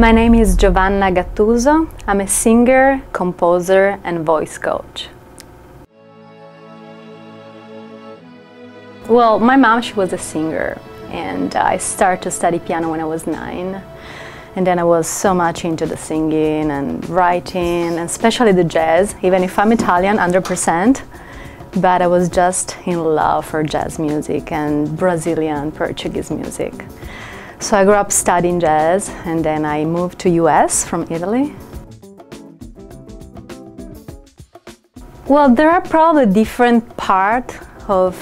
My name is Giovanna Gattuso. I'm a singer, composer, and voice coach. Well, my mom, she was a singer, and I started to study piano when I was 9. And then I was so much into the singing and writing, and especially the jazz, even if I'm Italian, 100%. But I was just in love for jazz music and Brazilian, Portuguese music. So I grew up studying jazz, and then I moved to US from Italy. Well, there are probably different parts of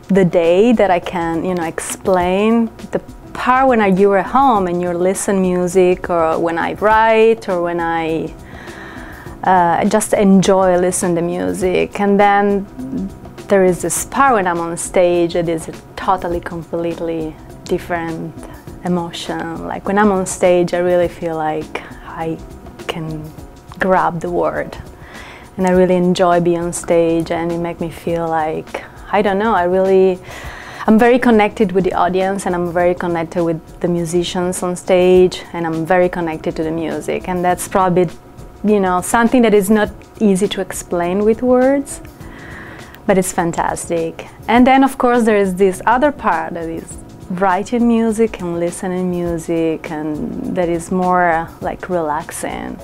the day that I can, explain. The part when you're at home and you listen music, or when I write, or when I just enjoy listening to music. And then there is this part when I'm on stage that is a totally, completely different emotion. Like when I'm on stage, I really feel like I can grab the word. And I really enjoy being on stage, and it makes me feel like, I don't know, I'm very connected with the audience, and I'm very connected with the musicians on stage, and I'm very connected to the music. And that's probably, something that is not easy to explain with words, but it's fantastic. And then, of course, there is this other part that is writing music and listening music, and that is more like relaxing.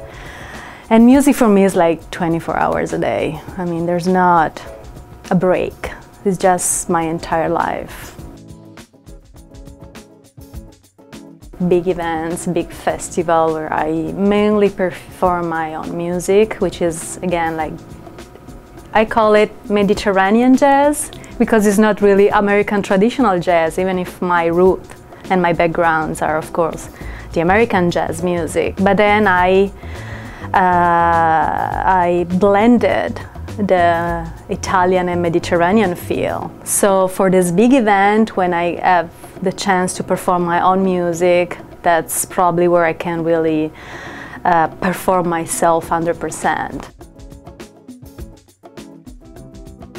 And music for me is like 24 hours a day. I mean, there's not a break. It's just my entire life. Big events, big festival where I mainly perform my own music, which is, again, like, I call it Mediterranean jazz, because it's not really American traditional jazz, even if my root and my backgrounds are, of course, the American jazz music. But then I blended the Italian and Mediterranean feel. So for this big event, when I have the chance to perform my own music, that's probably where I can really perform myself 100%.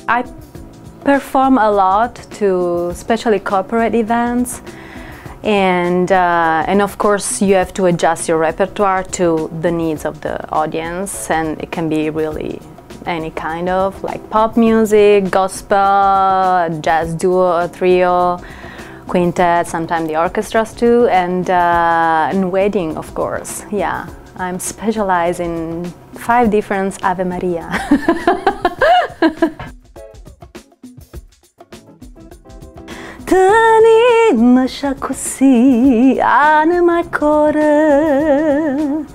I perform a lot to especially corporate events, and of course you have to adjust your repertoire to the needs of the audience, and it can be really any kind of, like, pop music, gospel, jazz duo, trio, quintet, sometimes the orchestras too, and wedding, of course. Yeah, I'm specialized in 5 different Ave Maria. Tenim siya così anima e cuore,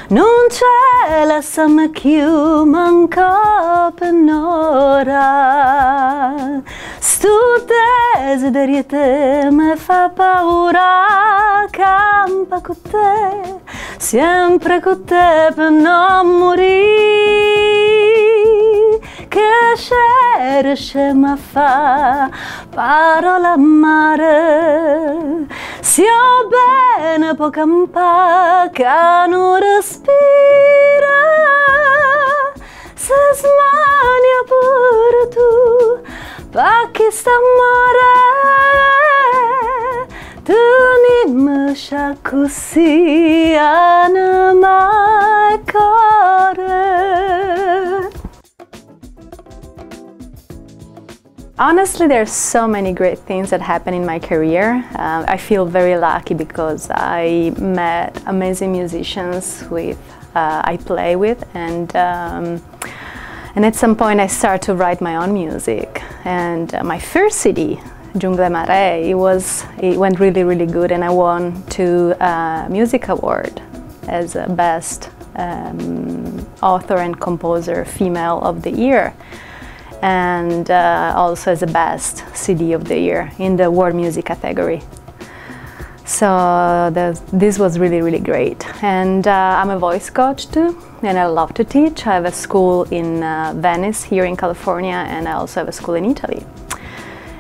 non c'è la sama più manca per un'ora. Stu desiderio te me fa paura, campa con te, sempre con te per non morire. Che c'era ma fa parola amare, se ho bene può campare che non respira, se smania pure tu pa chi sta amore, tenimi scia così anima e cuore. Honestly, there's so many great things that happen in my career. I feel very lucky because I met amazing musicians I play with, and at some point I started to write my own music. And my first CD, Jungle Mare, it went really, really good, and I won 2 music award as best author and composer female of the year, and also as the best CD of the year in the world music category. So this was really, really great. And I'm a voice coach too, and I love to teach. I have a school in Venice here in California, and I also have a school in Italy.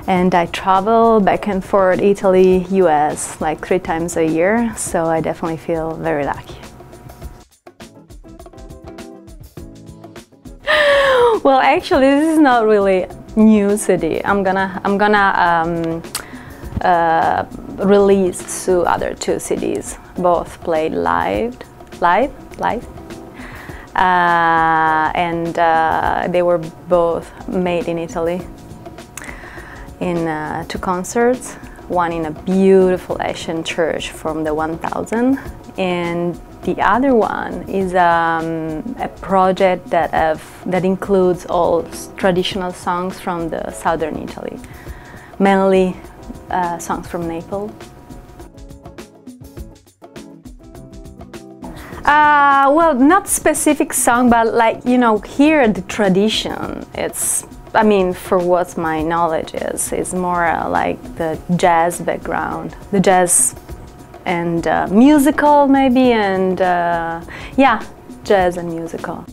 And I travel back and forth, Italy, US, like 3 times a year, so I definitely feel very lucky. Well, actually, this is not really new city. I'm gonna released to other 2 CDs, both played live, and they were both made in Italy in 2 concerts, one in a beautiful Asian church from the 1000, and the other one is a project that includes all traditional songs from the southern Italy, mainly songs from Naples. Well, not specific song, but like, you know, here the tradition, it's, I mean, for what my knowledge is more like the jazz background, the jazz and musical maybe, and yeah, jazz and musical.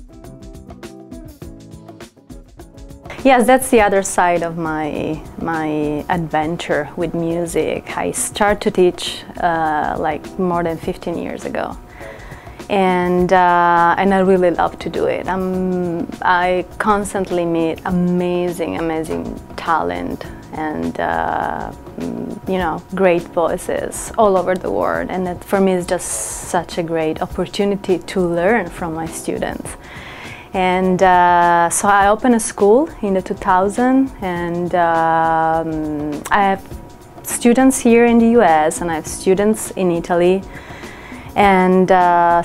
Yes, that's the other side of my adventure with music. I started to teach like more than 15 years ago. And I really love to do it. I constantly meet amazing talent and you know, great voices all over the world, and that for me is just such a great opportunity to learn from my students. And so I opened a school in the 2000, and I have students here in the US and I have students in Italy. And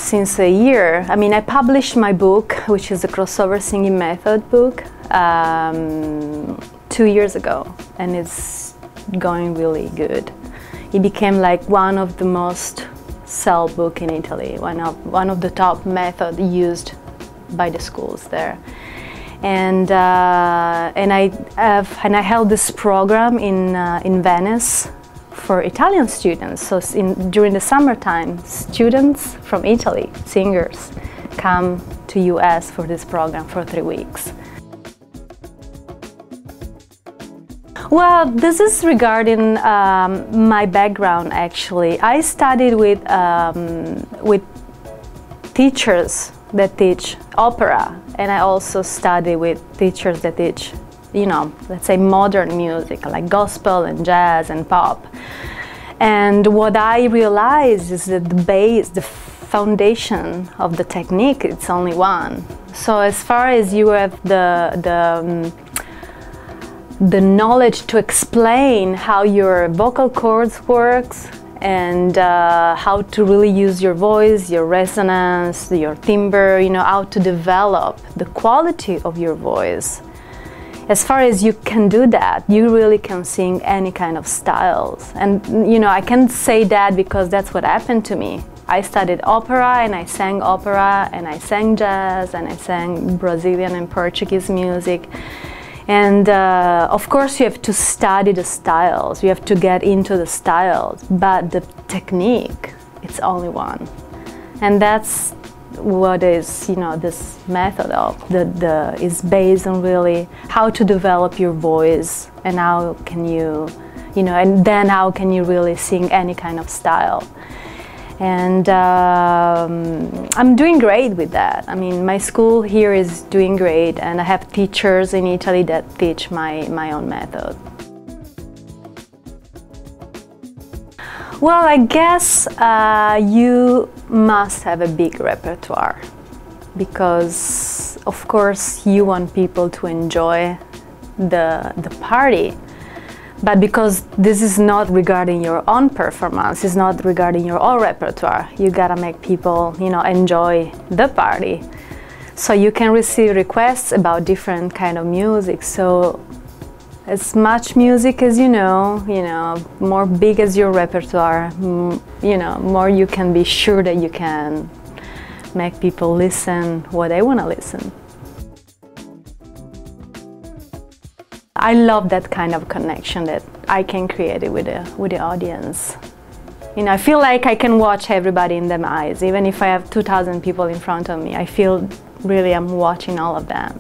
since a year, I mean, I published my book, which is the crossover singing method book, 2 years ago, and it's going really good. It became like one of the most sold book in Italy, one of the top methods used by the schools there. And I held this program in Venice for Italian students. So during the summertime, students from Italy, singers, come to US for this program for 3 weeks. Well, this is regarding my background actually. I studied with teachers that teach opera, and I also study with teachers that teach, you know, let's say modern music like gospel and jazz and pop. And what I realized is that the base, the foundation of the technique, it's only one. So as far as you have the knowledge to explain how your vocal cords works and how to really use your voice, your resonance, your timbre, you know, how to develop the quality of your voice. As far as you can do that, you really can sing any kind of styles. And you know, I can say that because that's what happened to me. I studied opera and I sang opera and I sang jazz and I sang Brazilian and Portuguese music. And of course you have to study the styles, you have to get into the styles, but the technique, it's only one. And that's what is, you know, this method of is based on really how to develop your voice and how can you, you know, and then how can you really sing any kind of style. And I'm doing great with that. I mean, my school here is doing great, and I have teachers in Italy that teach my own method. Well, I guess you must have a big repertoire, because of course you want people to enjoy the party, but because this is not regarding your own performance, it's not regarding your own repertoire, you gotta make people, you know, enjoy the party. So you can receive requests about different kind of music. So as much music as you know, more big as your repertoire, you know, more you can be sure that you can make people listen what they want to listen. I love that kind of connection that I can create it with the audience. You know, I feel like I can watch everybody in their eyes, even if I have 2,000 people in front of me. I feel really I'm watching all of them.